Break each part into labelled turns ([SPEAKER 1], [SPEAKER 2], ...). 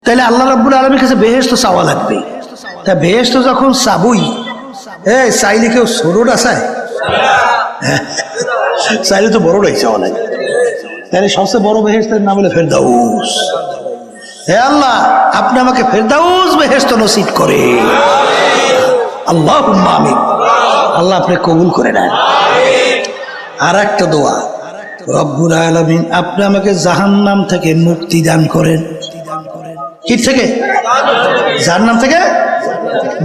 [SPEAKER 1] তাহলে আল্লাহ রাব্বুল আলামিনের কাছে বেহেশত চাওয়া লাগবে। তা বেহেশত যখন চাবই, চাইলে কেউ ছোটটা চায়? চাইলে তো বড়টাই চাওয়া লাগে। তাহলে সবচেয়ে বড় বেহেশতের নাম হলো ফেরদাউস। হে আল্লাহ, আপনি আমাকে ফেরদাউস বেহেশত নসিব করে। আল্লাহুম্মা আমিন। আল্লাহ আপনি কবুল করে নেন। আর একটা দোয়া, রব্বুল আলামিন আপনি আমাকে জাহান্নাম থেকে মুক্তি দান করেন। কি থেকে? জাহান্নাম থেকে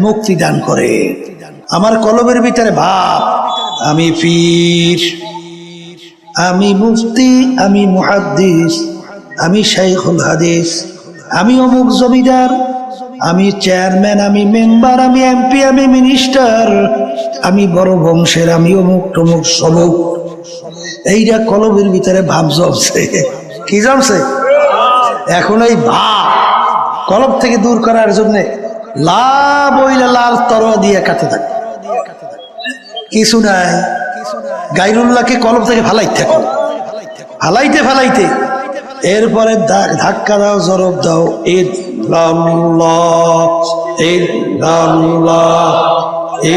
[SPEAKER 1] মুক্তি দান করে। আমার কলবের ভিতরে ভাব, আমি পীর, আমি মুফতি, আমি মুহাদ্দিস, আমি শাইখুল হাদিস, আমি অমুক জমিদার, আমি চেয়ারম্যান, আমি মেম্বার, আমি এমপি, আমি মিনিস্টার, আমি বড় বংশের, আমি অমুক তমুক সমুক। এইটা কলবের ভিতরে ভাব জমছে। কি জমছে? এখন এই ভাব কলব থেকে দূর করার জন্য লাভ হইলে লাল তরোয়া দিয়ে কাটে থাকে। কিছু নাই, গায়রুল্লাহকে কলব থেকে ফালাইতে থাকো, ফালাইতে ফালাইতে এরপরে ধাক্কা দাও, জরব দাও, ইল্লাল্লাহ ইল্লাল্লাহ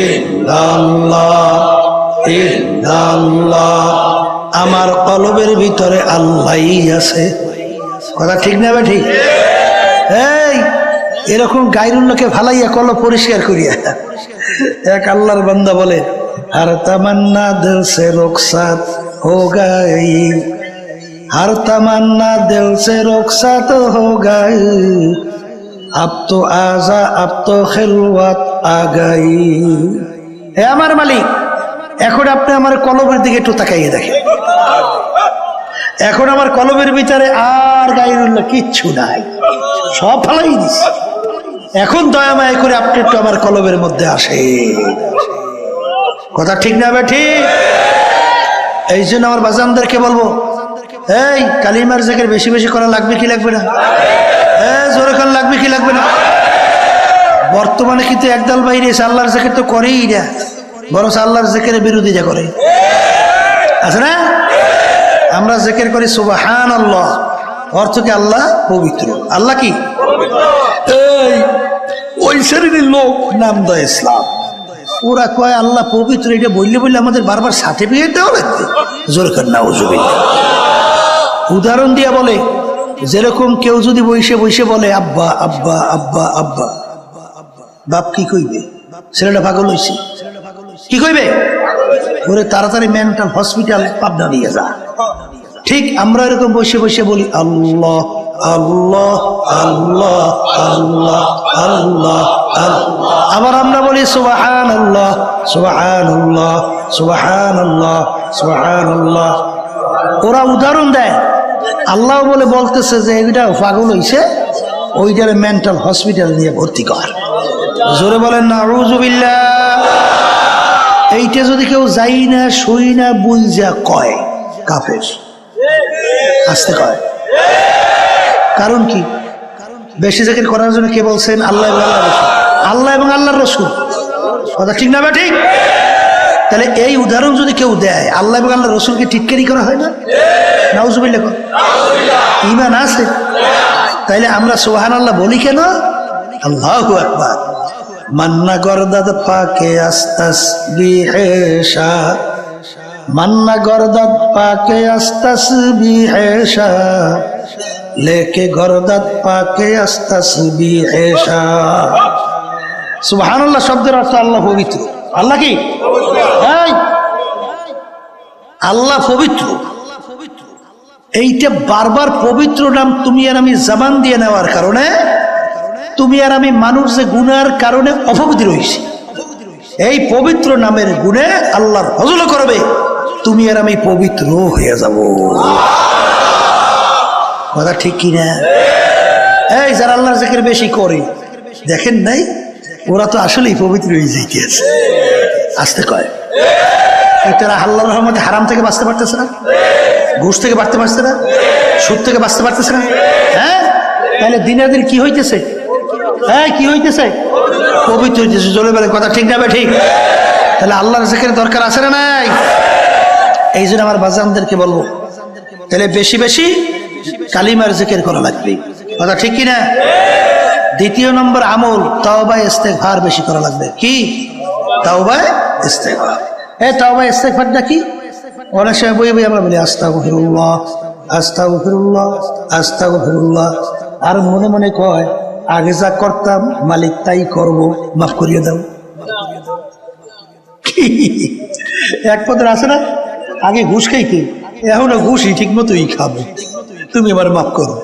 [SPEAKER 1] ইল্লাল্লাহ ইল্লাল্লাহ। আমার কলবের ভিতরে আল্লাহই আছে। কথা ঠিক না? ঠিক। এই এরকম গায়রুল্লাহকে ফালাইয়া কলব পরিষ্কার করিয়া এক আল্লাহর বান্দা বলে, हर तमन्ना दिल से रुखसत हो गई, हर तमन्ना दिल से रुखसत हो गई, अब तो आजा अब तो खिलवत आ गई। হে আমার মালিক, এখন আপনি আমার কলবের দিকে একটু তাকাইয়ে দেখেন। এখন আমার কলবের ভিতরে আর গায়রুল্লাহ কিচ্ছু নাই, সব ফালাই দিছি। এখন দয়া মায়া করে আপনি একটু আমার কলবের মধ্যে আসে। কথা ঠিক না? ঠিক। এই জন্য আমার বাজানদেরকে বলবো, এই কালিমার জিকির বেশি বেশি করা লাগবে কি লাগবে না? জোরে খান লাগবে কি লাগবে না? বর্তমানে কিন্তু একদল বাইরে আল্লাহর জিকির তো করেই না, বরং আল্লাহর জিকিরের বিরোধিতা করে। আছে না? আমরা জিকির করি সুবহানাল্লাহ, অর্থ কি? আল্লাহ পবিত্র। আল্লাহ কি? এই ওই শ্রেণীর লোক নাম দেয় ইসলাম, ওরা কয় আল্লাহ পবিত্র। এটা বললে বললে আমাদের বারবার সার্টিফিকেট দেওয়া লাগবে। জোরে কর নাউজুবিল্লাহ। উদাহরণ দিয়া বলে, যেরকম কেউ যদি বসে বসে বলে আব্বা আব্বা আব্বা আব্বা, বাপ কি কইবে? ছেলেটা পাগল হইছে। কি কইবে? ওরে তাড়াতাড়ি মেন্টাল হসপিটাল পাবনা নিয়ে যা। ঠিক আমরা এরকম বসে বসে বলি আল্লাহ আল্লাহ আল্লাহ আল্লাহ আল্লাহ আল্লাহ। আবার আমরা বলি সুবহানাল্লাহ সুবহানাল্লাহ সুবহানাল্লাহ সুবহানাল্লাহ। ওরা উদাহরণ দেয়, আল্লাহ বলে বলতেছে যে এটা পাগল হইছে, ওইটারে মেন্টাল হসপিটাল নিয়ে ভর্তি কর। জোরে বলেন নাউজুবিল্লাহ। এইটা যদি কেউ যাই না শুই না বুঝা কয়, কাফের। আসতে কয়। কারণ কি? বেশি জিকির করার জন্য কে বলছেন? আল্লাহ এবং আল্লাহর রাসূল। আল্লাহ এবং আল্লাহর রাসূল। কথা ঠিক না? ঠিক। তাহলে এই উদাহরণ যদি কেউ দেয়, আল্লাহ এবং আল্লাহর রাসূলকে টিটকারি করা হয় না? নাউজুবিল্লাহ। ঈমান আছে? তাইলে আমরা সুবহানাল্লাহ বলি কেন? আল্লাহু আকবার। মান্না গরদাদ পাকে আস্তাসবিহে শাহ, মান্না গরদাদ পাকে আস্তাসবিহে শাহ, लेके गरदत पाके अस्तसबीहे शाह। सुबहानाल्लाह शब्দের অর্থ আল্লাহ পবিত্র। আল্লাহ কি? আল্লাহ পবিত্র। এইটা বারবার পবিত্র নাম তুমি আর আমি জবান দিয়ে নেওয়ার কারণে, তুমি আর আমি মানুষ যে গুনার কারণে অপবিত্র হইছি, এই পবিত্র নামের গুণে আল্লাহর ফজল করবে, তুমি আর আমি পবিত্র হয়ে যাব। কথা ঠিক কিনা? এই যারা আল্লাহর জিকির বেশি করে, দেখেন নাই ওরা তো আসলেই পবিত্র হয়ে যাইতেছে। আসতে কয় তারা আল্লাহর রহমতে হারাম থেকে বাঁচতে পারতেছে না, ঘুষ থেকে বাঁচতে পারছে না, সুদ থেকে বাঁচতে পারতেছে না। হ্যাঁ, তাহলে দিনের দিন কি হইতেছে? হ্যাঁ, কি হইতেছে? পবিত্র হইতেছে। জোরে বলে কথা ঠিক না? ঠিক। তাহলে আল্লাহর জিকির দরকার আছে না নাই? এই জন্য আমার বাজানদেরকে বলবো, তাহলে বেশি বেশি কালিমার জিকির করা লাগবে। কথা ঠিক কিনা? দ্বিতীয় নম্বর আমল তাওবা ইস্তেগফার বেশি করা লাগবে। কি? তাওবা ইস্তেগফার। এই তাওবা ইস্তেগফারটা কি? অনেক সময় বই আমরা বলি আস্তাগফিরুল্লাহ আস্তাগফিরুল্লাহ আস্তাগফিরুল্লাহ, আর মনে মনে কয় আগে যা করতাম মালিক তাই করব, মাফ করিয়ে দাও। এক পদের আছে না, আগে ঘুষ খাইতে, এখন ঘুষই ঠিক মতোই খাবো, তুমি আমার মাফ করো।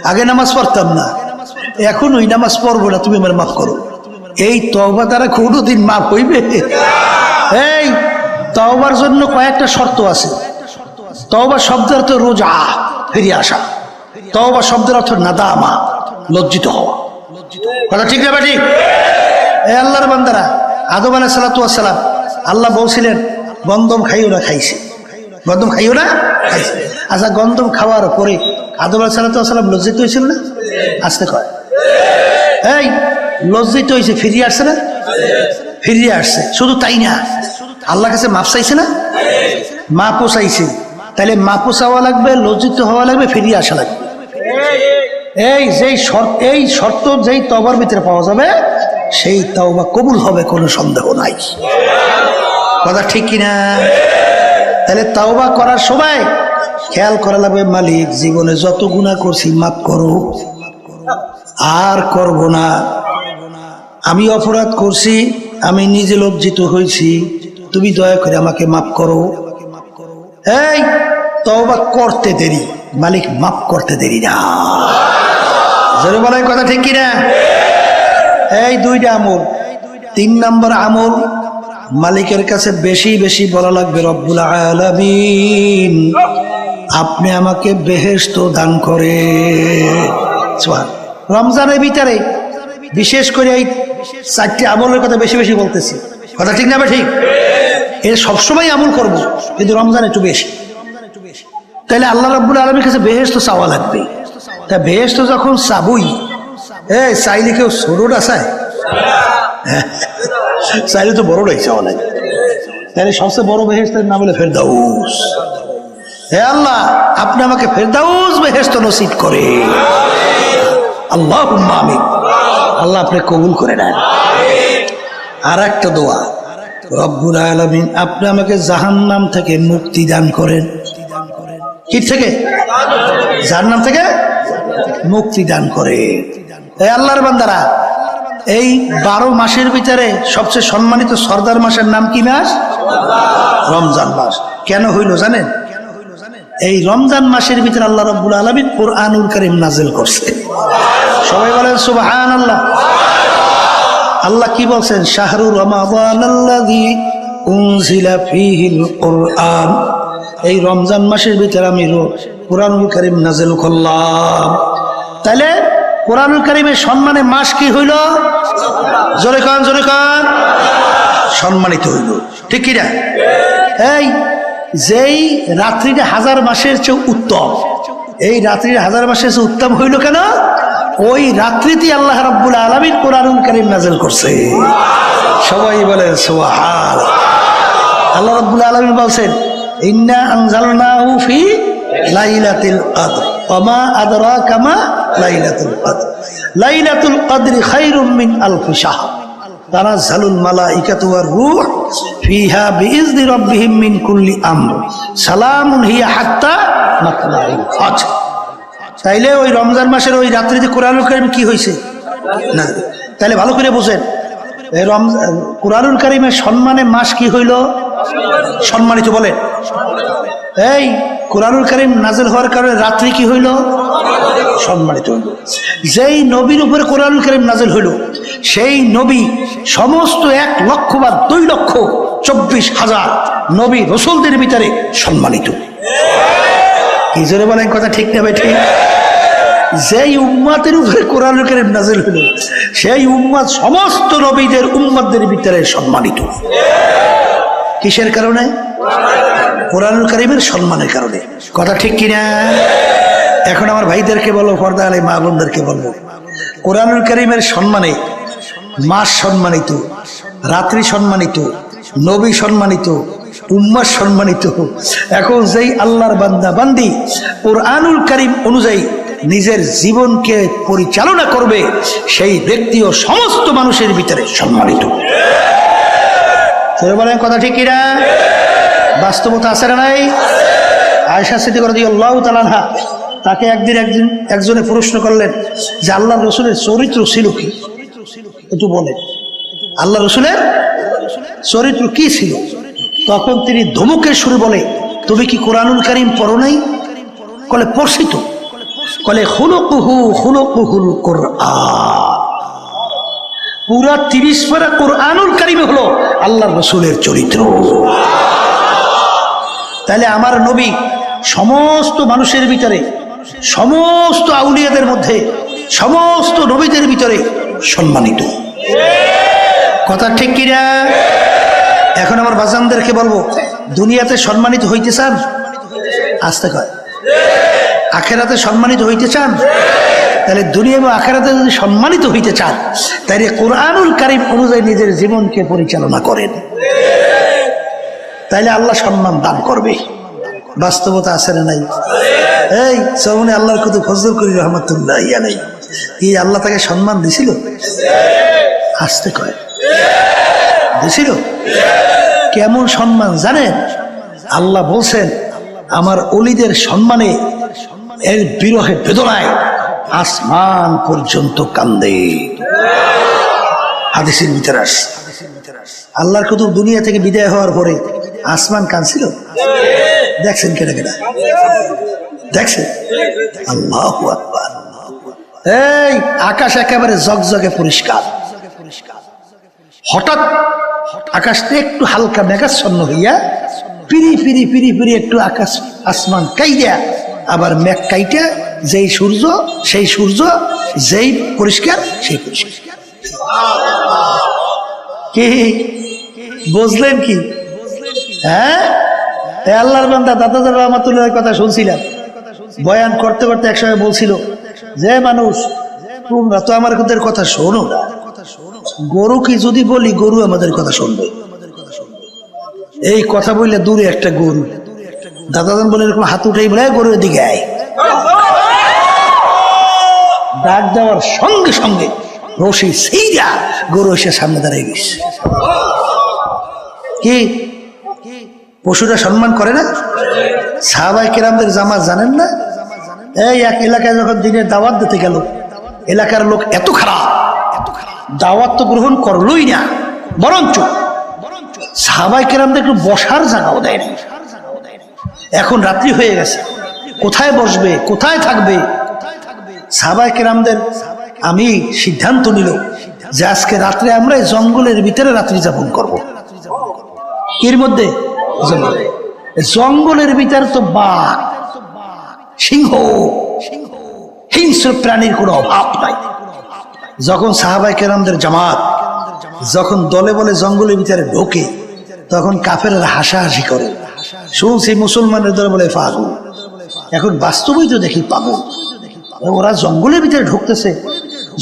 [SPEAKER 1] আগে নামাজ পড়তাম না, এখন ওই নামাজ পড়বো না, তুমি আমার মাফ করো। এই তওবা দ্বারা কোনোদিন মাফ হইবে? এই তওবার জন্য কয়েকটা শর্ত আছে। তওবা শব্দের অর্থ রোজা, ফিরে আসা। তওবা শব্দের অর্থ নাদামা, লজ্জিত হওয়া। কথা ঠিক না ঠিক? এই আল্লাহর বান্দারা, আদম আলাইহিস সালাতু ওয়াস সালাম, আল্লাহ বলছিলেন গন্ধম খাইও না, খাইছে। গন্ধম খাইও না, খাইছে। আচ্ছা, গন্ধম খাওয়ার পরে আদম আলাইহিস সালাতু ওয়াস সালাম লজ্জিত হয়েছিল না? আসতে কয়, এই লজ্জিত হয়েছে, ফিরিয়ে আসছে না? ফিরিয়ে আসছে। শুধু তাই না, আল্লাহ কাছে মাপ চাইছে না? মাপও চাইছে। তাহলে মাপও চাওয়া লাগবে, লজ্জিত হওয়া লাগবে, ফিরিয়ে আসা লাগবে। এই শর্ত যেই তওবার ভিতরে পাওয়া যাবে, সেই তওবা কবুল হবে, কোনো সন্দেহ নাই। কথা ঠিক কিনা? তাহলে তওবা করার সময় খেয়াল করা লাগবে, মালিক জীবনে যত গুনাহ করছি মাফ করো, আর করব না। আমি অপরাধ করছি, আমি নিজে লজ্জিত হয়েছি, তুমি দয়া করে আমাকে মাফ করো। এই তওবা করতে দেরি, মালিক মাফ করতে দেরি না। জোরে বলেন কথা ঠিক কিনা? এই দুইটা আমল। 3 নম্বর আমল, মালিকের কাছে বেশি বেশি বলা লাগবে, রব্বুল আলামিন আপনি আমাকে বেহেশত দান করে। রমজানের ভিতরে বিশেষ করে এই 4টি আমলের কথা বেশি বেশি বলতেছি। কথা ঠিক না? ঠিক। এর সবসময় আমল করব, কিন্তু রমজান একটু বেশি। তাহলে আল্লাহ রাব্বুল আলামিনের কাছে বেহেশত চাওয়া লাগবে। তা বেহেশত যখন চাবই, চাইলে কেউ ছোটটা চায়? চাইলে তো বড়টাই চাওয়া লাগে। তাহলে সবচেয়ে বড় বেহেশতের নাম হলো ফেরদাউস। হে আল্লাহ, আপনি আমাকে ফেরদাউস বেহেশত নসিব করে। আল্লাহুম্মা আমিন। আল্লাহ আপনি কবুল করে নেন। আর একটা দোয়া, রব্বুল আলামিন আপনি আমাকে জাহান্নাম থেকে মুক্তি দান করেন। কি থেকে? জাহান্নাম থেকে মুক্তি দান করে। এই আল্লাহর বান্দারা, এই 12 মাসের ভিতরে সবচেয়ে সম্মানিত সর্দার মাসের নাম কি মাস? রমজান মাস। কেন হইল জানেন? এই রমজান মাসের ভিতরে আল্লাহ রাব্বুল আলামিন কুরআনুল কারীম নাযিল করছে। সবাই বলেন সুবহানাল্লাহ। আল্লাহ কি বলছেন? শাহরু রমাদানাল্লাযী উনজিলা ফীহিল কুরআন। এই রমজান মাসের ভিতরে আমি কুরআনুল কারীম নাযিল করলাম। তাহলে কুরআনুল কারীমের সম্মানে মাস কি হইল? জোরে কান, জোরে কান। সম্মানিত হইল, ঠিক কি না? এই যেই রাত্রিটা 1000 মাসের চেয়ে উত্তম, এই রাত্রির 1000 মাসের চেয়ে উত্তম হইল কেন? ওই রাত্রিতে আল্লাহ রাব্বুল আলামিন কুরআনুল কারীম নাযিল করছে। সবাই বলেন সুবহানাল্লাহ। আল্লাহ রাব্বুল আলামিন বলছেন, ইন্না আনজালনাহু ফি লাইলাতিল কদর ওয়া মা আদরাকা মা লাইলাতুল কদর লাইলাতুল কদরি খায়রুম মিন আলফি শাহর তানাজ্জালুল মালাইকাতু ওয়ার রূহ ফিহা বিইজনি রাব্বিহিম মিন কুল্লি আমর সালামুন হিয়া হাত্তা মাতলাইল ফাজর। তাইলে ওই রমজান মাসের ওই রাত্রিতে কুরআনুল কারীম কি হয়েছে না? তাহলে ভালো করে বুঝেন, এই কুরআনুল কারীমের সম্মানে মাস কি হইল? সম্মানিত। বলেন, এই কুরআনুল কারীম নাযিল হওয়ার কারণে রাত্রি কি হইল? সম্মানিত হইল। যেই নবীর উপরে কুরআনুল কারীম নাযিল হইল, সেই নবী সমস্ত 1 লক্ষ বা 2 লক্ষ 24,000 নবী রাসূলদের ভিতরে সম্মানিত। কি জোরে বলেন কথা ঠিক না ভাই? ঠিক। যেই উম্মতের উপরে কুরআনুল কারীম নাযিল হইল, সেই উম্মত সমস্ত নবীদের উম্মতদের ভিতরে সম্মানিত। কিসের কারণে? কুরআনুল কারীমের সম্মানের কারণে। কথা ঠিক কিনা? এখন আমার ভাইদেরকে বলবো, পর্দা আলী মা বোনদেরকে বলবো, কুরআনুল কারীমের সম্মানে মাস সম্মানিত, রাত্রি সম্মানিত, নবী সম্মানিত, উম্মাহ সম্মানিত। এখন যেই আল্লাহর বান্দা বান্দি কুরআনুল কারীম অনুযায়ী নিজের জীবনকে পরিচালনা করবে, সেই ব্যক্তিও সমস্ত মানুষের ভিতরে সম্মানিত। বলেন কথা ঠিক কিনা? বাস্তবতা আছে না নাই? আয়েশা সিদ্দিকা রাদিয়াল্লাহু তাআলা আনহা, তাকে একজনে প্রশ্ন করলেন যে আল্লাহ রসুলের চরিত্র ছিল কি, একটু বলেন আল্লাহ রসুলের চরিত্র কি ছিল? তখন তিনি ধমকের সুরে বলে, তুমি কি কোরআনুল কারীম পড়ো নাই? কলে পড়ছি তো। কলে খুলুকুহুল কোরআন, পুরা 30 পারা কোরআনুল কারীম হলো আল্লাহ রসুলের চরিত্র। তাহলে আমার নবী সমস্ত মানুষের ভিতরে, সমস্ত আউলিয়াদের মধ্যে, সমস্ত নবীদের ভিতরে সম্মানিত। কথা ঠিক কিনা? এখন আমার বাজানদেরকে বলবো, দুনিয়াতে সম্মানিত হইতে চান? আসতে কয় আখেরাতে সম্মানিত হইতে চান? তাহলে দুনিয়া এবং আখেরাতে যদি সম্মানিত হইতে চান, তাহলে কোরআনুল কারীম অনুযায়ী নিজের জীবনকে পরিচালনা করেন, তাইলে আল্লাহ সম্মান দান করবে। বাস্তবতা আছে না নাই? এই সৌমনে আল্লাহর কত ফজল করি রহমতুল্লাহ ইয়া নাই, কি আল্লাহ তাকে সম্মান দিছিল? আসতে কয় দিছিল? কেমন সম্মান জানেন? আল্লাহ বলছেন, আমার অলিদের সম্মানে, এর বিরহে বেদনায় আসমান পর্যন্ত কান্দে। হাদিসের ভিতরে আসে, আল্লাহর কুতুব দুনিয়া থেকে বিদায় হওয়ার পরে আসমান কাঁদছিল। দেখছেন কেটে কেটে দেখছেন? আল্লাহু আকবার। এই আকাশ একেবারে জগজগে পরিষ্কার, হঠাৎ আকাশটা একটু হালকা মেঘাচ্ছন্ন হইয়া পিরি পিরি পিরি পিরি একটু আকাশ আসমান কাইয়া, আবার মেঘ কাইটা যেই সূর্য, সেই সূর্য যেই পরিষ্কার, সেই পরিষ্কার। কি বুঝলেন কি? হ্যাঁ, আল্লাহর বান্দা দাদাদের রহমাতুল্লাহর কথা শুনছিলাম, বয়ান করতে করতে একসময় বলছিল যে মানুষ তোমরা তো আমার কথা শোনো না, গরু কি যদি বলি গরু আমাদের কথা শুনবে। এই কথা বললে দূরে একটা গরু, দাদাজান বলে এরকম হাত উঠেই বলে গরুর দিকে আয়, ডাক দেওয়ার সঙ্গে সঙ্গে রশি সেইরা গরু এসে সামনে দাঁড়িয়ে গেছে। কি পশুরা সম্মান করে না? সাহাবায়ে কেরামদের জামাত জানেন না? এই এক এলাকায় যখন দিনের দাওয়াত দিতে গেল, এলাকার লোক এত খারাপ, দাওয়াত তো গ্রহণ করলোই না, বরঞ্চ সাহাবায়ে কেরামদের একটু বসার জায়গাও দেয় না। এখন রাত্রি হয়ে গেছে, কোথায় বসবে, কোথায় থাকবে? সাহাবায়ে কেরামদের আমি সিদ্ধান্ত নিল যে আজকে রাত্রে আমরা জঙ্গলের ভিতরে রাত্রি যাপন করব। এর মধ্যে জঙ্গলের ভিতরে তো বাঘ, সিংহ, হিংস্র প্রাণীর কোনো অভাব নাই। যখন সাহাবায়ে কেরামদের জামাত যখন দলে বলে জঙ্গলের ভিতরে ঢোকে, তখন কাফেররা হাসাহাসি করে। শুনছি মুসলমানের দলে বলে পাগল। এখন বাস্তবেই তো দেখি পাগল। ওরা জঙ্গলের ভিতরে ঢুকতেছে,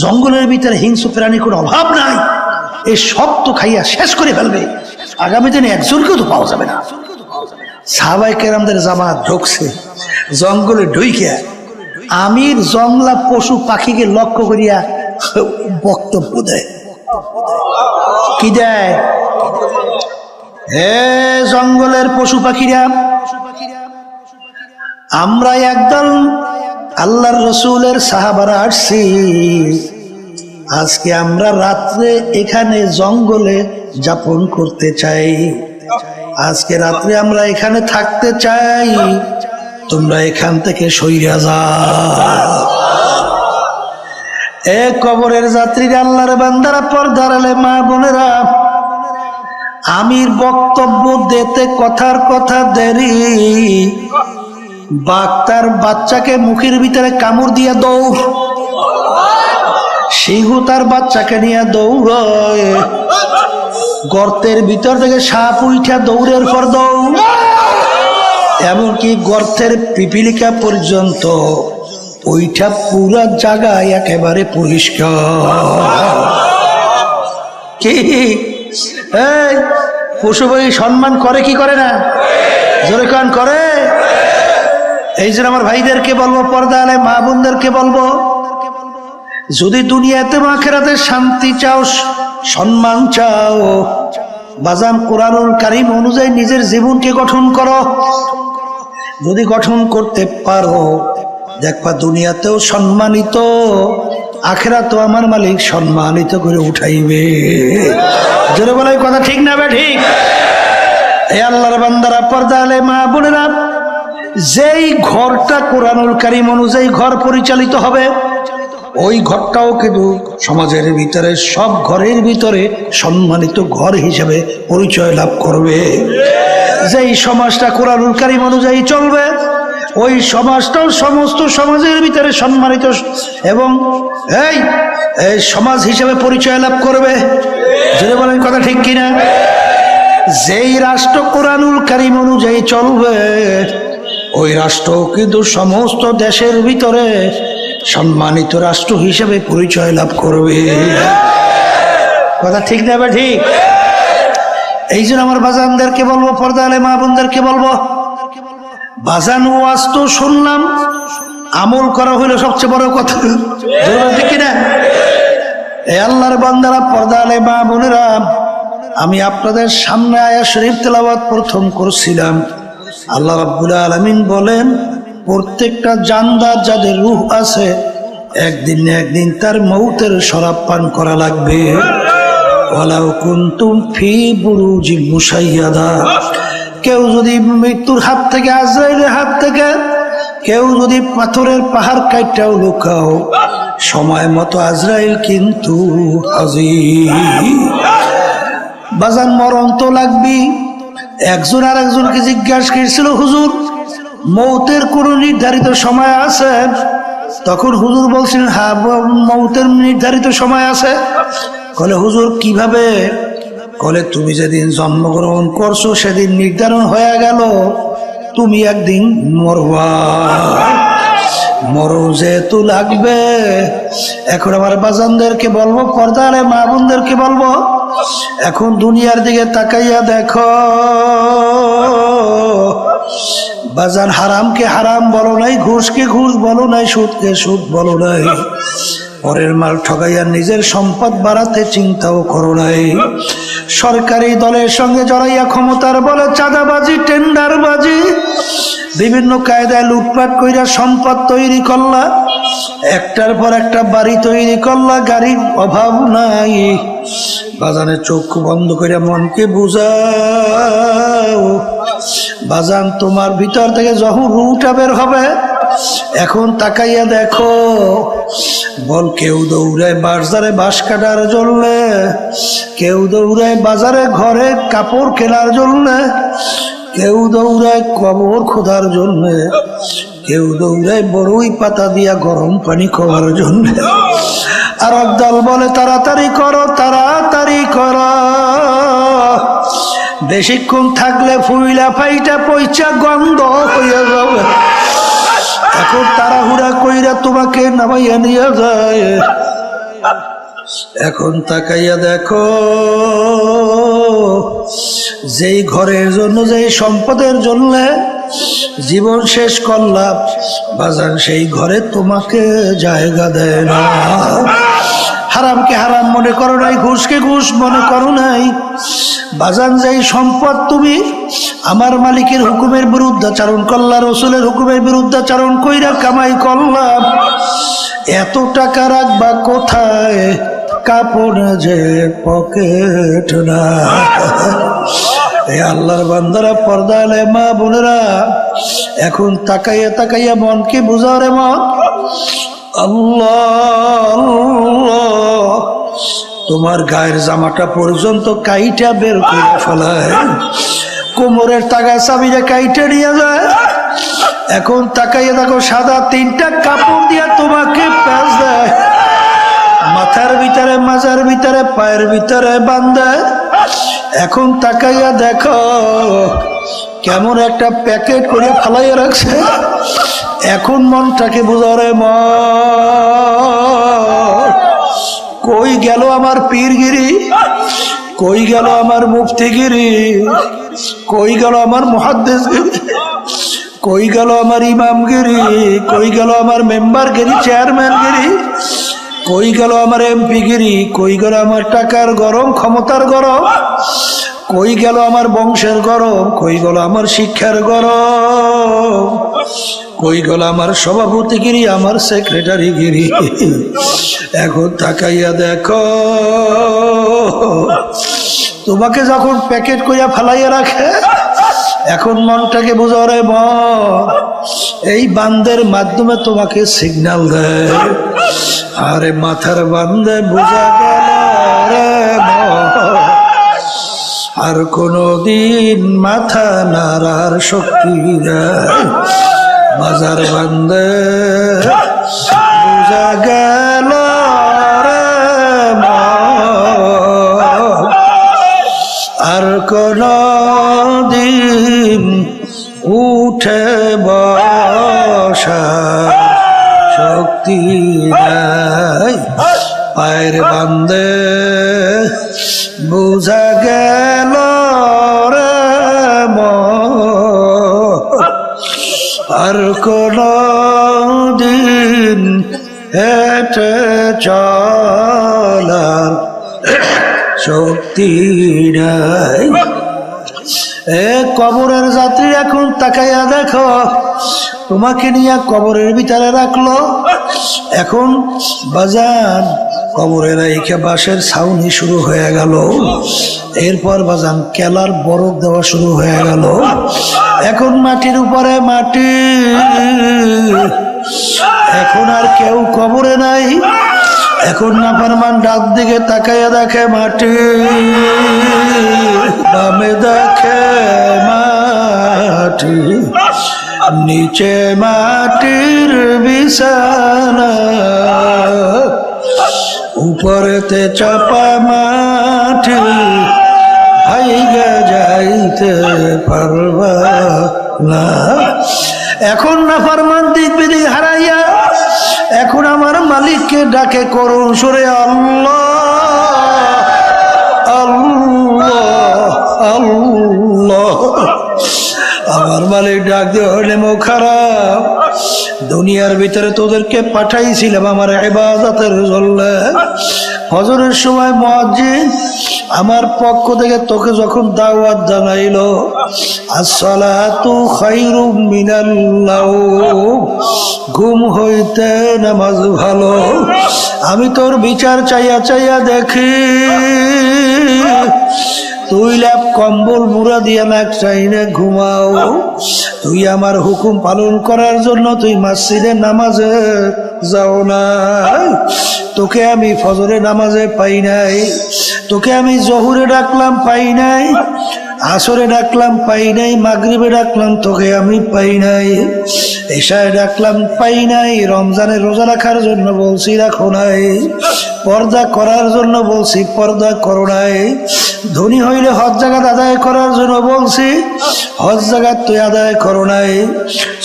[SPEAKER 1] জঙ্গলের ভিতরে হিংস্র প্রাণীর কোনো অভাব নাই, এই সব তো খাইয়া শেষ করে ফেলবে, আগামী দিনে একজনকেও তো পাওয়া যাবে না। সাহাবায়ে কেরামদের জামাত ঢুকছে, জঙ্গলে ঢুইকিয়া আমির জংলা পশু পাখিকে লক্ষ্য করিয়া বক্তব্য দেয়। কি দেয়? হে জঙ্গলের পশু পাখিরা, আমরা একদল আল্লাহর রসুলের সাহাবারা আসছি, আজকে আমরা রাত্রে এখানে জঙ্গলে যাপন করতে চাই, আজকে রাত্রে আমরা এখানে থাকতে চাই, তোমরা এখান থেকে সইরা যাও। এ কবরের যাত্রীরা, আল্লাহর বান্দারা, পর্দার আলে মা বোনেরা, আমির বক্তব্য দিতে কথার কথা দেরি, বাঘ তার বাচ্চাকে মুখের ভিতরে কামড় দিয়া দৌড়, সিংহ তার বাচ্চাকে নিয়ে দৌড়ায়, গর্তের ভিতর থেকে সাপ উঠা দৌড়ের পর দৌড়, এমনকি গর্তের পিপিলিকা পর্যন্ত ওইটা পুরা জায়গায় একেবারে পরিষ্কার। কি এই পশু পাখি সম্মান করে কি করে না? জোরে কান করে। এই জন্য আমার ভাইদেরকে বলবো, পর্দা আলে মা বোনদেরকে বলবো, যদি দুনিয়াতে আখিরাতে শান্তি চাও, সম্মান চাও, বাজান কোরআনুল কারীম অনুযায়ী নিজের জীবনকে গঠন করো। যদি গঠন করতে পারো, দেখবা দুনিয়াতেও সম্মানিত, আখিরাতেও আমার মালিক সম্মানিত করে উঠাইবে। জোরে বলে কথা ঠিক না বে ঠিক? এই আল্লাহর বান্দারা, পর্দা আলে মা বোনেরা, যেই ঘরটা কোরআনুল কারীম অনুযায়ী ঘর পরিচালিত হবে, ওই ঘরটাও কিন্তু সমাজের ভিতরে, সব ঘরের ভিতরে সম্মানিত ঘর হিসেবে পরিচয় লাভ করবে। যেই সমাজটা কোরআনুল কারীম অনুযায়ী চলবে, ওই সমাজটাও সমস্ত সমাজের ভিতরে সম্মানিত এবং এই সমাজ হিসেবে পরিচয় লাভ করবে। যদি বলেন কথা ঠিক কিনা? যেই রাষ্ট্র কোরআনুল কারীম অনুযায়ী চলবে, ওই রাষ্ট্র কিন্তু সমস্ত দেশের ভিতরে সম্মানিত রাষ্ট্র হিসেবে পরিচয় লাভ করবে। কথা ঠিক না বা ঠিক? এই জন্য আমার বাজানদেরকে বলবো, পর্দা আলে মা বোনদেরকে বলবো, বাজান ওয়াজ তো শুনলাম, আমল করা হইলো সবচেয়ে বড় কথা। ঠিক কিনা? এই আল্লাহর বান্দারা, পর্দা আলে মা বোনেরা, আমি আপনাদের সামনে আয়াত শরীফ তেলাওয়াত প্রথম করছিলাম। আল্লাহ রাব্বুল আলামিন বলেন, প্রত্যেকটা জানদার যাদের রূহ আছে, একদিন না একদিন তার মৌতের শরাব পান করা লাগবে। ওয়ালাউ কুনতুম ফি বুরুজিন মুশাইয়াদা, কেউ যদি মৃত্যুর হাত থেকে, আজরাইলের হাত থেকে কেউ যদি পাথরের পাহাড় কাইটাও লুকাও, সময় মতো আজরাইল কিন্তু হাজির। বাজান মরণ তো লাগবি। একজন আর একজনকে জিজ্ঞাসা করেছিল, হুজুর মৌতের কোন নির্ধারিত সময় আছে? তখন হুজুর বলছিলেন, হ্যাঁ মৌতের নির্ধারিত সময় আছে। বলে হুজুর কিভাবে? বলে তুমি যেদিন জন্মগ্রহণ করছো সেদিন নির্ধারণ হয়ে গেল তুমি একদিন মরবা। মরণ যেহেতু লাগবে, এখন আমার বাজানদেরকে বলবো, পর্দা আলে মা বোনদেরকে বলবো, এখন দুনিয়ার দিকে তাকাইয়া দেখো। বাজান হারামকে হারাম বলো নাই, ঘুষকে ঘুষ বলো নাই, সুদকে সুদ বলো নাই, পরের মাল ঠগাইয়া নিজের সম্পদ বাড়াতে চিন্তাও করো নাই, সরকারি দলের সঙ্গে জড়াইয়া ক্ষমতার বলে চাঁদাবাজি, টেন্ডারবাজি, বিভিন্ন কায়দায় লুটপাট কইরা সম্পদ তৈরি করলা, একটার পর একটা বাড়ি তৈরি করলা, গাড়ির অভাব নাই। বাজানের চোখ বন্ধ করে মনকে বুঝাও। বাজান তোমার ভিতর থেকে যখন রুটা বের হবে, এখন তাকাইয়া দেখো। বল কেউ দৌড়ায় বাজারে বাঁশ কাটার জন্য, কেউ দৌড়ায় বাজারে ঘরে কাপড় কেনার জন্য, কেউ দৌড়ায় কবর খোদার জন্য, কেউ দৌড়ায় বড়ই পাতা দিয়া গরম পানি খাওয়ার জন্য। আর একদল বলে তাড়াতাড়ি করো, তাড়াতাড়ি করো, বেশিক্ষণ থাকলে ফুইলা ফাইটা পয়সা গন্ধ হয়ে যাবে। এখন তাড়াহুড়া কইরা তোমাকে নামাইয়া নিয়ে যায়। এখন তাকাইয়া দেখো, যেই ঘরের জন্য, যেই সম্পদের জন্য জীবন শেষ করলাম, বাজান সেই ঘরে তোমাকে জায়গা দেয় না। হারামকে হারাম মনে করো নাই, ঘুষকে ঘুষ মনে করো নাই। বাজান যেই সম্পদ তুমি আমার মালিকের হুকুমের বিরুদ্ধাচারণ করলা, রসুলের হুকুমের বিরুদ্ধাচারণ কইরা কামাই করলাম, এত টাকা রাখবা কোথায়? কাপড়ে যে পকেট না। এই আল্লাহর বান্দারা, পর্দা আলে মা বোনেরা, এখন তাকাইয়া তাকাইয়া মনকে বুঝাও রে মন। আল্লাহ, তোমার গায়ের জামাটা পর্যন্ত কাইটা বের করে ফেলায়, কোমরের টাকা চাবিটা কাইটা নিয়ে যায়। এখন তাকাইয়া দেখো, সাদা তিনটা কাপড় দিয়া তোমাকে প্যাঁচ দেয়, মাথার ভিতরে, মাজার ভিতরে, পায়ের ভিতরে বান্ধে। এখন তাকাইয়া দেখো কেমন একটা প্যাকেট করে ফালাইয়া রাখছে। এখন মনটাকে বুঝারে মন, কই গেল আমার পীরগিরি, কই গেল আমার মুফতিগিরি, কই গেল আমার মুহাদ্দিসগিরি, কই গেল আমার ইমামগিরি, কই গেল আমার মেম্বারগিরি, চেয়ারম্যানগিরি, কই গেল আমার এমপিগিরি, কই গেল আমার টাকার গরম, ক্ষমতার গরম, কই গেল আমার বংশের গরম, কই গেল আমার শিক্ষার গরম, কই গেল আমার সভাপতিগিরি, আমার সেক্রেটারিগিরি। এখন তাকাইয়া দেখো, তোমাকে যখন প্যাকেট কইয়া ফালাইয়া রাখে, এখন মনটাকে বুঝো রে মন, এই বান্দের মাধ্যমে তোমাকে সিগন্যাল দেয়। আরে মাথার বান্দে বুঝা গেল রে মন, আর কোনদিন মাথা নাড়ার শক্তি দেয়। বাজার বান্দে বুঝা গেল রে মন, আর কোনদিন উঠে বসা শক্তি নাই। পায়ের বান্দে বুঝা গেল রে মন, আর কোনদিন হেঁটে চলার শক্তি নাই। এ কবরের যাত্রী, এখন তাকাইয়া দেখো, তোমাকে নিয়ে কবরের ভিতরে রাখলো। এখন বাজান কবরের রাইখা বাঁশের ছাউনি শুরু হয়ে গেল। এরপর বাজান কেলার বরফ দেওয়া শুরু হয়ে গেল। এখন মাটির উপরে মাটি, এখন আর কেউ কবরে নাই। এখন নাফরমান ডাক দিকে তাকাইয়া দেখে মাটি, নামে দেখে মাটি, নিচে মাটির বিছানা, উপরেতে চাপা মাটি, ভাইগা যাইতে পারবা না। এখন নাফরমান দিক বিদিক হারাইয়া এখন আমার মালিককে ডাকে করুন সুরে, আল্লাহ আল্লাহ আল্লাহ। আমার মালিক ডাক দিয়ে হলে মো খারাপ, দুনিয়ার ভিতরে তোদেরকে পাঠাইছিলাম আমার ইবাদতের জন্য। ফজরের সময় মুয়াজ্জিন আমার পক্ষ থেকে তোকে যখন দাওয়াত জানাইলো, আসসালাতু খায়রুম মিনাল নাওম, ঘুম হইতে নামাজ ভালো। আমি তোর বিচার চাইয়া চাইয়া দেখি, তুই ল্যাপ কম্বল মুড়া দিয়া না চাইনে ঘুমাও। তুই আমার হুকুম পালন করার জন্য তুই মসজিদে নামাজে যাও না। তোকে আমি ফজরে নামাজে পাই নাই, তোকে আমি জহুরে ডাকলাম পাই নাই, আসরে ডাকলাম পাই নাই, মাগরিবে ডাকলাম তোকে আমি পাই নাই, এশায় ডাকলাম পাই নাই। রমজানে রোজা রাখার জন্য বলছি রাখো নাই, পর্দা করার জন্য বলছি পর্দা করো নাই। ধনী হইলে হজ জাকাত আদায় করার জন্য বলছি, হজ জাকাত তুই আদায় করো নাই।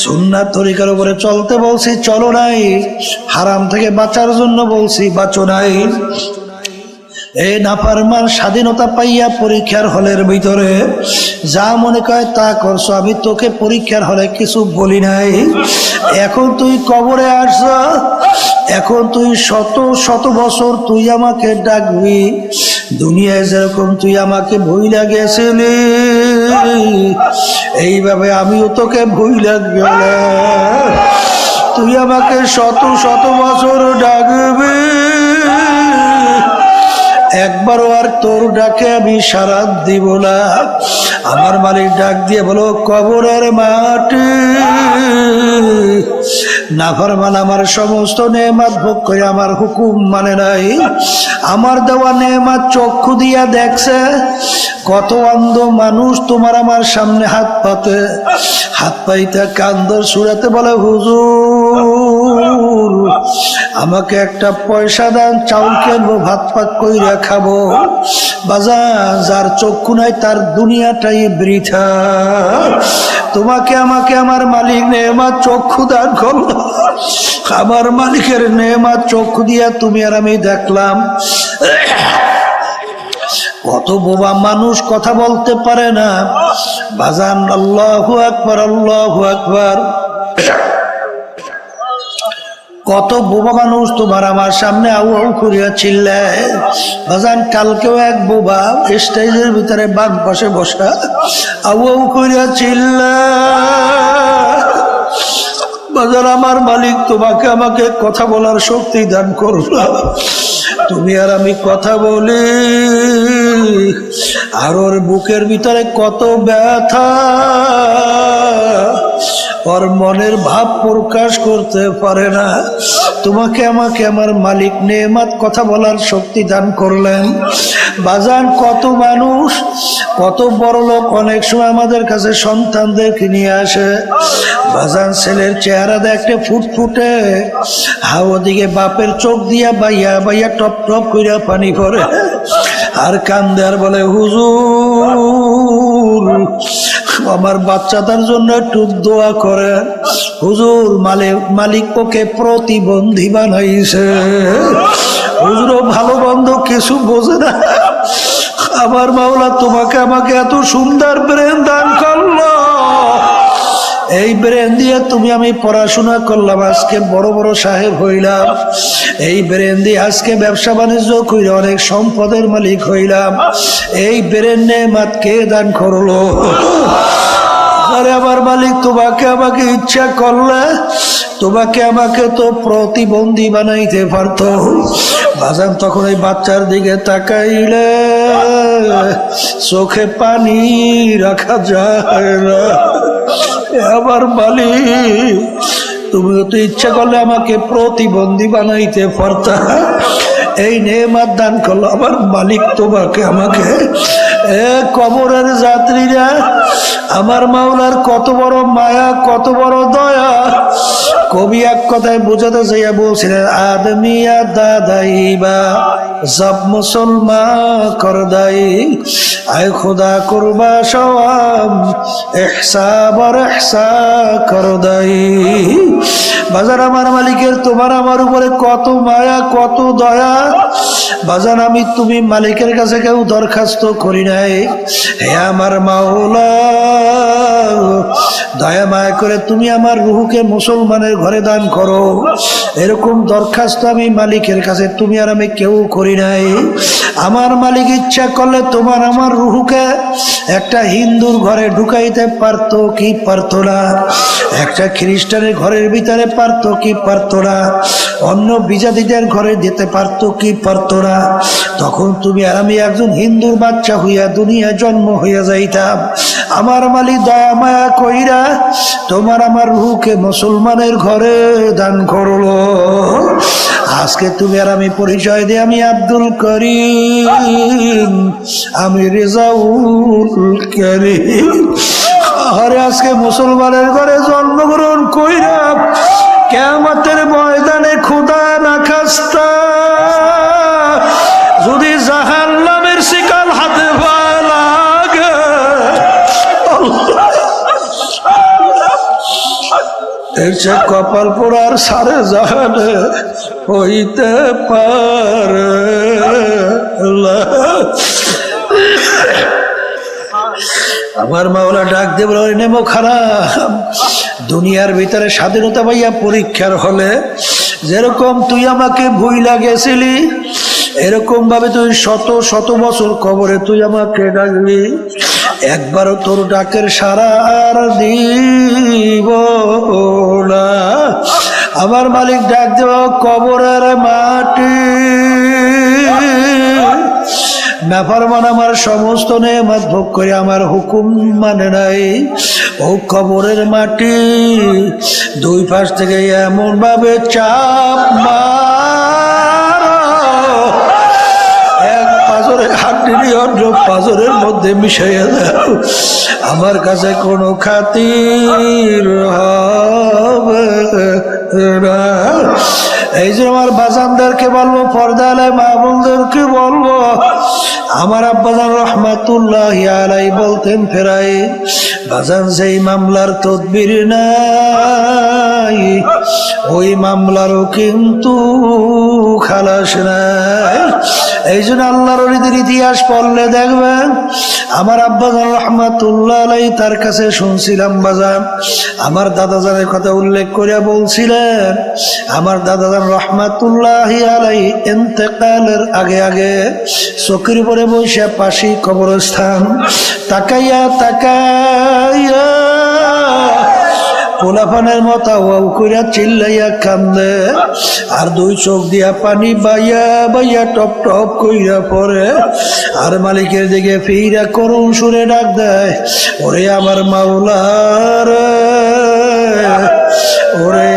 [SPEAKER 1] সুন্নাত তরিকার উপরে চলতে বলছি চলো নাই, হারাম থেকে বাঁচার জন্য বলছি বাঁচো নাই। এই নাফরমান স্বাধীনতা পাইয়া পরীক্ষার হলের ভিতরে যা মনে করে তা করছো, আমি তোকে পরীক্ষার হলে কিছু বলি নাই। এখন তুই কবরে আসছ, এখন তুই শত শত বছর তুই আমাকে ডাকবি। দুনিয়ায় যেরকম তুই আমাকে ভুইলা গেছিলি, এইভাবে আমিও তোকে ভুইলা গেলাম। তুই আমাকে শত শত বছর ডাকবি, একবারও আর তোর ডাকে আমি সাড়া দিব না। আমার মালিক ডাক দিয়ে বলো, কবরের মাটি, নাফরমান আমার সমস্ত নেয়ামত ভোগ করে আমার হুকুম মানে নাই। আমার দেওয়া নেয়ামত চক্ষু দিয়া দেখছে, কত অন্ধ মানুষ তোমার আমার সামনে হাত পাতে, হাত পাইতে কান্দর সুরাতে বলে, হুজুর আমাকে একটা পয়সা দেন, চাউল কিনবো, ভাত পাক কইরা খাবো। বাজার যার চক্ষু নাই তার দুনিয়াটাই বৃথা। তোমাকে আমাকে আমার মালিক নেয়ামত চক্ষু দান করলো, আমার মালিকের নেয়ামত চক্ষু দিয়া তুমি আর আমি দেখলাম। কত বোবা মানুষ কথা বলতে পারে না। বাজান আল্লাহু আকবার, আল্লাহু আকবার। কত বোবা মানুষ তোমার আমার সামনে আউ আউ করিয়া চিল্লায়। বাজান কালকেও এক বোবা স্টেজের ভিতরে বাম পাশে বসা আউ আউ করিয়া চিল্লায়। বাজার আমার মালিক তোমাকে আমাকে কথা বলার শক্তি দান করলো। তুমি আর আমি কথা বলি, আর ওর বুকের ভিতরে কত ব্যথা, ওর মনের ভাব প্রকাশ করতে পারে না। তোমাকে আমাকে আমার মালিক নেয়ামত কথা বলার শক্তি দান করলেন। বাজান কত মানুষ, কত বড় লোক অনেক সময় আমাদের কাছে সন্তানদেরকে নিয়ে আসে। বাজান ছেলের চেহারা দেখতে ফুটফুটে, ওদিকে বাপের চোখ দিয়া বাইয়া বাইয়া টপ টপ কইরা পানি পড়ে, আর কান্দে আর বলে হুজুর আমার বাচ্চাটার জন্য একটু দোয়া করেন। হুজুর মালিক ওকে প্রতিবন্ধী বানাইছে। হুজুরও ভালো বন্ধ কিছু বোঝে না। আমার মাওলা তোমাকে আমাকে এত সুন্দর ব্রেন দান করলো, এই ব্রেন দিয়ে তুমি আমি পড়াশোনা করলাম, আজকে বড় বড় সাহেব হইলাম। এই ব্রেন দিয়ে আজকে ব্যবসা বাণিজ্য করে অনেক সম্পদের মালিক হইলাম। এই ব্রেন নেয়ামত কে দান করলো? আরে আমার মালিক তোমাকে আমাকে ইচ্ছা করলে তোমাকে আমাকে তো প্রতিবন্ধী বানাইতে পারতো। বাজান তখন এই বাচ্চার দিকে তাকাইলে চোখে পানি রাখা যায় না। আমার মালিক তুমি তো ইচ্ছা করলে আমাকে প্রতিবন্ধী বানাইতে পারতা, এই নেয়ামত দান করলো আমার মালিক তোমাকে আমাকে। কবরের যাত্রীরা আমার মাওলার কত বড় মায়া, কত বড় দয়া। কবি এক কথায় বোঝাতে চাইয়া বলছিলেন, আদমিয়া দাদাইবা সব মুসলমান করদাই, আয় খোদা করবা সওয়াব ইহসাব আর ইহসা করদাই। বাজার আমার মালিকের তোমার আমার উপরে কত মায়া, কত দয়া। বাজান আমি তুমি মালিকের কাছে কেউ দরখাস্ত করি নাই, হে আমার মাওলা দয়া মায়া করে তুমি আমার রুহুকে মুসলমানের ঘরে দান করো। এরকম দরখাস্ত আমি মালিকের কাছে তুমি আর আমি কেউ করি নাই। আমার মালিক ইচ্ছা করলে তোমার আমার রুহুকে একটা হিন্দুর ঘরে ঢুকাইতে পারতো কি পারতো না, একটা খ্রিস্টানের ঘরের ভিতরে পারতো কি পারতো না, অন্য বিজাতিদের ঘরে যেতে পারতো কি পারতো না। তখন তুমি আর আমি একজন হিন্দুর বাচ্চা হইয়া দুনিয়া জন্ম হইয়া যাইতাম। আমার মালিক দয়া মায়া কইরা তোমার আমার রুহকে মুসলমানের ঘরে দান করলো। আজকে তুমি আর আমি পরিচয় দিই, আমি আব্দুল করিম, আমি রেজাউল করিম। আরে আজকে মুসলমানের ঘরে জন্মগ্রহণ কইরা কিয়ামতের ময়দানে খোদা না খাস্তা যদি জাহান্নামের শিকল হাতে পায় লাগে, এর চেয়ে কপাল পোড়ার সারে জাহানে হইতে পারে। আমার মাওলা ডাক দেব নেমো খারাপ। দুনিয়ার ভিতরে স্বাধীনতা পাইয়া পরীক্ষার হলে যেরকম তুই আমাকে ভুইলা গেছিলি, এরকম ভাবে তুই শত শত বছর কবরে তুই আমাকে ডাকবি, একবারও তোর ডাকের সারা আর দিব না। আমার মালিক ডাক দেব কবরের মাটি, নাফরমান আমার সমস্ত নেয়ামত ভোগ করে আমার হুকুম মানে নাই। ও কবরের মাটি দুই পাশ থেকে এমন ভাবে চাপ মার, এক পাঁজরের হাড্ডি অন্য পাঁজরের মধ্যে মিশাইয়া দাও, আমার কাছে কোনো খাতির হবে না। এই যে আমার বাজানদেরকে বলবো, পর্দালে মা বোনদেরকে বলবো, আমার আব্বাজান রহমাতুল্লাহ আলাই বলতেন ফেরাই, বাজান যেই মামলার তদবির নাই ওই মামলারও কিন্তু খালাস নাই। এই জন্য আল্লাহর ওলিদের ইতিহাস পড়লে দেখবেন, আমার আব্বাজান রহমাতুল্লাহ আলাইহি তার কাছে শুনছিলাম বাজান, আমার দাদাজানের কথা উল্লেখ করে বলছিলেন, আমার দাদাজান রহমাতুল্লাহ আলাইহি ইন্তেকালের আগে আগে চোখের উপরে বসে পাশি কবরস্থান তাকাইয়া তাকাইয়া পোলাপানের মতো ওয়াও কইরা চিল্লাইয়া কান্দে, আর দুই চোখ দিয়া পানি বাইয়া বাইয়া টপ টপ কইরা পড়ে, আর মালিকের দিকে ফিরা করুণ সুরে ডাক দেয়, ওরে আমার মাওলা রে, ওরে